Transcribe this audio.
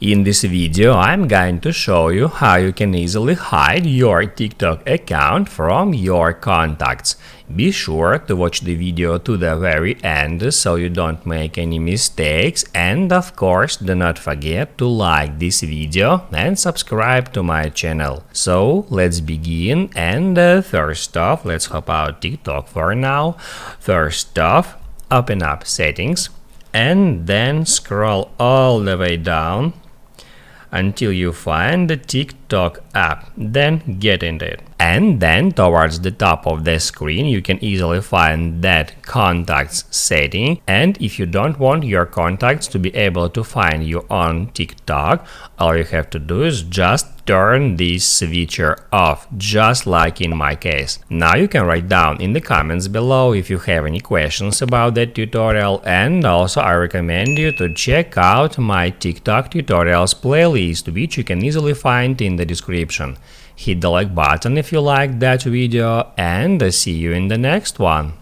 In this video, I'm going to show you how you can easily hide your TikTok account from your contacts. Be sure to watch the video to the very end so you don't make any mistakes, and of course do not forget to like this video and subscribe to my channel. So let's begin, and first off, let's hop out TikTok for now. First off, open up settings and then scroll all the way down until you find the TikTok app, then get into it. And then towards the top of the screen you can easily find that contacts setting, and if you don't want your contacts to be able to find you on TikTok, all you have to do is just turn this switcher off, just like in my case. Now you can write down in the comments below if you have any questions about that tutorial, and also I recommend you to check out my TikTok tutorials playlist, which you can easily find in the description. Hit the like button if you liked that video, and see you in the next one.